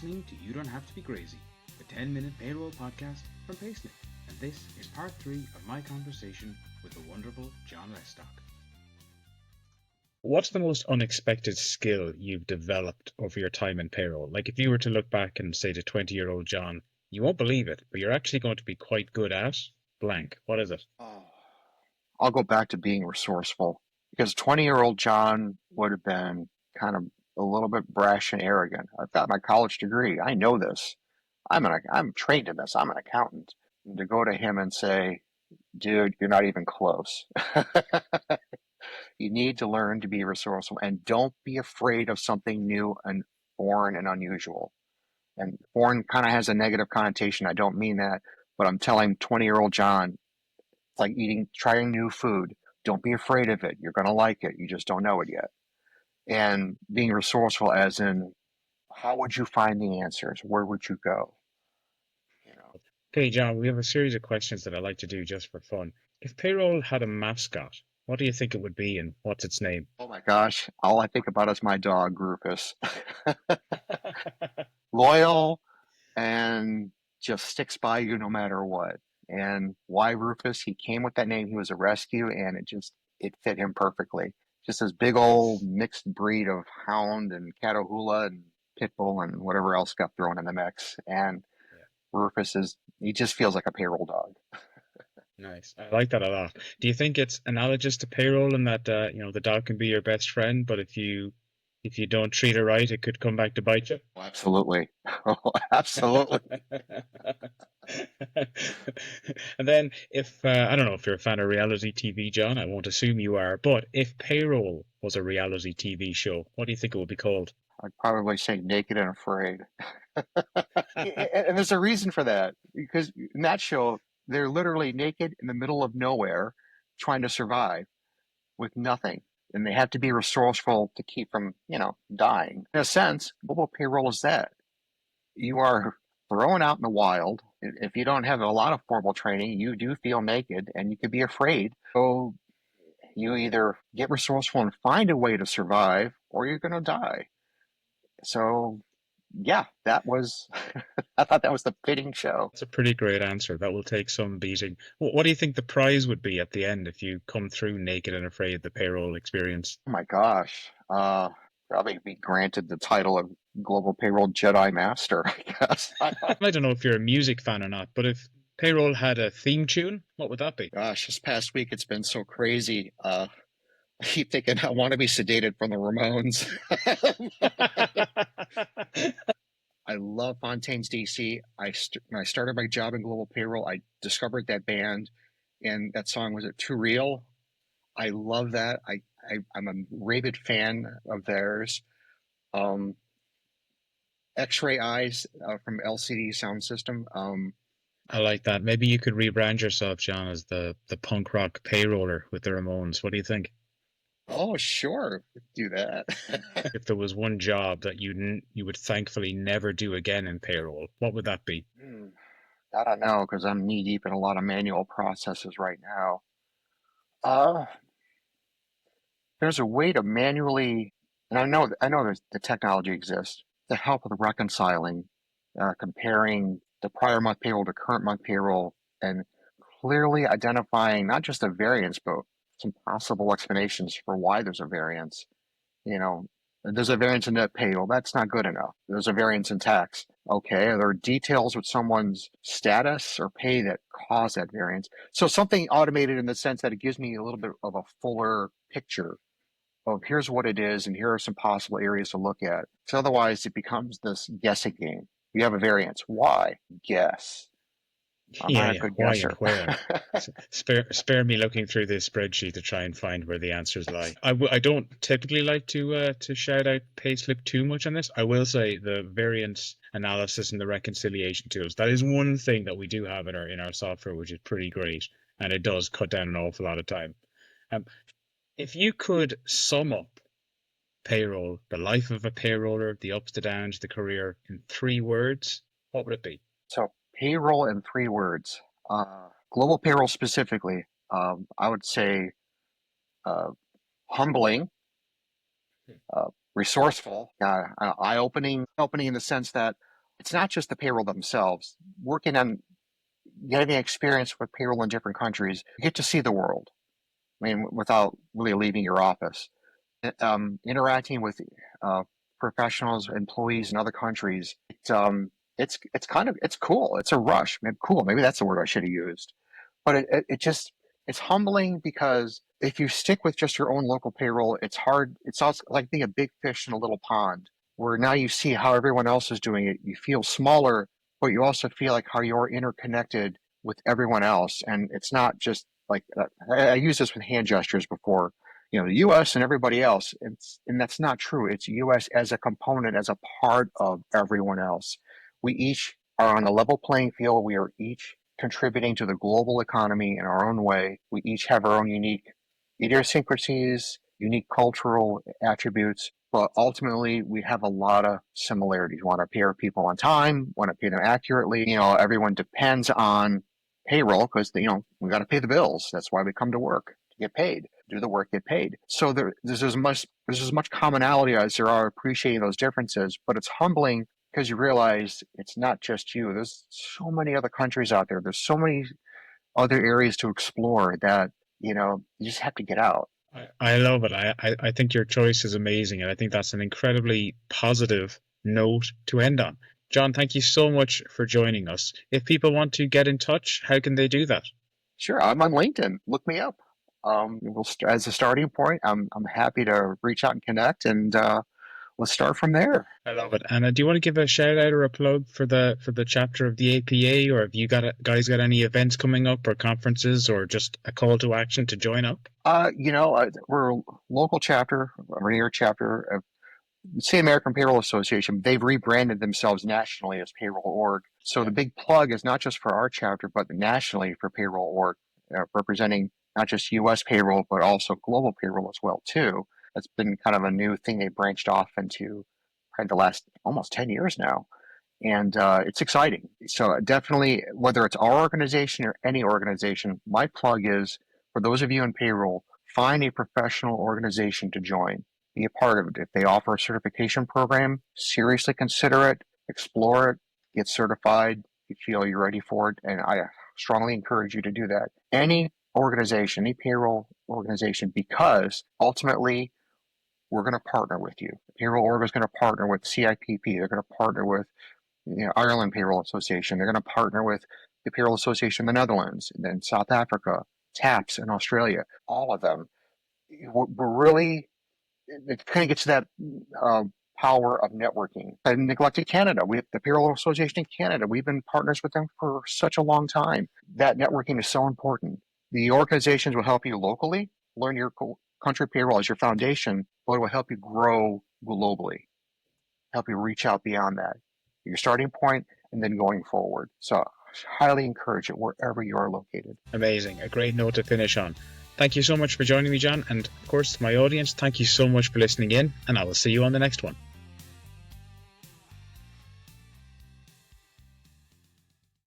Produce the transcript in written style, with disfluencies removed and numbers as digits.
listening to You Don't Have to Be Crazy, the 10-minute payroll podcast from Payslip, and this is part 3 of my conversation with the wonderful John Lestock. What's the most unexpected skill you've developed over your time in payroll? Like if you were to look back and say to 20-year-old John, you won't believe it, but you're actually going to be quite good at blank. What is it? I'll go back to being resourceful because 20-year-old John would have been kind of a little bit brash and arrogant. I've got my college degree. I know this. I'm trained in this. I'm an accountant. And to go to him and say, dude, you're not even close. You need to learn to be resourceful and don't be afraid of something new and foreign and unusual. And foreign kind of has a negative connotation. I don't mean that, but I'm telling 20-year-old John, it's like trying new food. Don't be afraid of it. You're going to like it. You just don't know it yet. And being resourceful as in, how would you find the answers? Where would you go? Okay, John, we have a series of questions that I like to do just for fun. If payroll had a mascot, what do you think it would be and what's its name? Oh my gosh. All I think about is my dog, Rufus. Loyal and just sticks by you no matter what. And why Rufus? He came with that name. He was a rescue and it fit him perfectly. Just this big old mixed breed of hound and Catahoula and Pitbull and whatever else got thrown in the mix. And Rufus he just feels like a payroll dog. Nice. I like that a lot. Do you think it's analogous to payroll in that the dog can be your best friend, but if you don't treat it right, it could come back to bite you? Oh, absolutely. Oh, absolutely. And then if I don't know if you're a fan of reality TV, John, I won't assume you are, but if payroll was a reality TV show, what do you think it would be called? I'd probably say Naked and Afraid. And there's a reason for that, because in that show, they're literally naked in the middle of nowhere trying to survive with nothing. And they have to be resourceful to keep from, dying. In a sense, global payroll is that. You are thrown out in the wild. If you don't have a lot of formal training, you do feel naked and you could be afraid. So you either get resourceful and find a way to survive, or you're going to die. So, yeah, that was, I thought that was the fitting show. That's a pretty great answer. That will take some beating. What do you think the prize would be at the end if you come through Naked and Afraid, the payroll experience? Oh my gosh. Probably be granted the title of Global Payroll Jedi Master, I guess. I don't know if you're a music fan or not, but if payroll had a theme tune, what would that be? Gosh, this past week it's been so crazy. I keep thinking I want to be sedated from the Ramones. I love Fontaine's DC. When I started my job in Global Payroll, I discovered that band, and that song was Too Real. I love that. I'm a rabid fan of theirs. X-Ray Eyes from LCD Sound System. I like that. Maybe you could rebrand yourself, John, as the punk rock payroller with the Ramones. What do you think? Oh, sure, do that. If there was one job that you would thankfully never do again in payroll, what would that be? I don't know, because I'm knee deep in a lot of manual processes right now. There's a way to manually, and I know the technology exists to help with reconciling, comparing the prior month payroll to current month payroll, and clearly identifying not just a variance, but some possible explanations for why there's a variance. There's a variance in net payroll. That's not good enough. There's a variance in tax. Okay, are there details with someone's status or pay that cause that variance? So something automated in the sense that it gives me a little bit of a fuller picture of here's what it is and here are some possible areas to look at. So otherwise it becomes this guessing game. You have a variance. Why? Guess. I'm not a good why guesser. and where? Spare me looking through this spreadsheet to try and find where the answers lie. I don't typically like to shout out Payslip too much on this. I will say the variance analysis and the reconciliation tools, that is one thing that we do have in our software, which is pretty great, and it does cut down an awful lot of time. If you could sum up payroll, the life of a payroller, the ups, the downs, the career in 3 words, what would it be? So payroll in 3 words. Global payroll specifically, I would say humbling, resourceful, eye-opening in the sense that it's not just the payroll themselves. Working on getting experience with payroll in different countries, you get to see the world. I mean, without really leaving your office. Interacting with professionals, employees in other countries, it's cool. It's a rush. Maybe cool. Maybe that's the word I should have used. But it's humbling because if you stick with just your own local payroll, it's hard. It's also like being a big fish in a little pond, where now you see how everyone else is doing it. You feel smaller, but you also feel like how you're interconnected with everyone else. And it's not just like I used this with hand gestures before. The U.S. and everybody else, and that's not true. It's U.S. as a component, as a part of everyone else. We each are on a level playing field. We are each contributing to the global economy in our own way. We each have our own unique idiosyncrasies, unique cultural attributes, but ultimately we have a lot of similarities. We want to pay our people on time, want to pay them accurately. Everyone depends on payroll because we got to pay the bills. That's why we come to work, to get paid, do the work, get paid. So there's as much commonality as there are appreciating those differences, but it's humbling because you realize it's not just you. There's so many other countries out there. There's so many other areas to explore that, you just have to get out. I love it. I think your choice is amazing, and I think that's an incredibly positive note to end on. John, thank you so much for joining us. If people want to get in touch, how can they do that? Sure, I'm on LinkedIn. Look me up. As a starting point, I'm happy to reach out and connect, and let's start from there. I love it. And do you want to give a shout out or a plug for the chapter of the APA, or have you guys got any events coming up, or conferences, or just a call to action to join up? We're a local chapter, a Rainier chapter of the American Payroll Association. They've rebranded themselves nationally as Payroll Org. So the big plug is not just for our chapter, but nationally for Payroll Org, representing not just U.S. payroll, but also global payroll as well too. That's been kind of a new thing they branched off into probably the last almost 10 years now. And it's exciting. So definitely, whether it's our organization or any organization, my plug is for those of you in payroll, find a professional organization to join. Be a part of it. If they offer a certification program, seriously consider it, explore it, get certified. If you feel you're ready for it. And I strongly encourage you to do that. Any organization, any payroll organization, because ultimately we're going to partner with you. The Payroll Org is going to partner with CIPP. They're going to partner with Ireland Payroll Association. They're going to partner with the Payroll Association in the Netherlands, and then South Africa, TAPS in Australia, all of them. We're really, it kind of gets to that power of networking. I neglected Canada. We have the Payroll Association in Canada. We've been partners with them for such a long time. That networking is so important. The organizations will help you locally, learn your country payroll as your foundation, but it will help you grow globally, help you reach out beyond that. Your starting point and then going forward. So I highly encourage it wherever you are located. Amazing. A great note to finish on. Thank you so much for joining me, John. And of course, to my audience, thank you so much for listening in, and I will see you on the next one.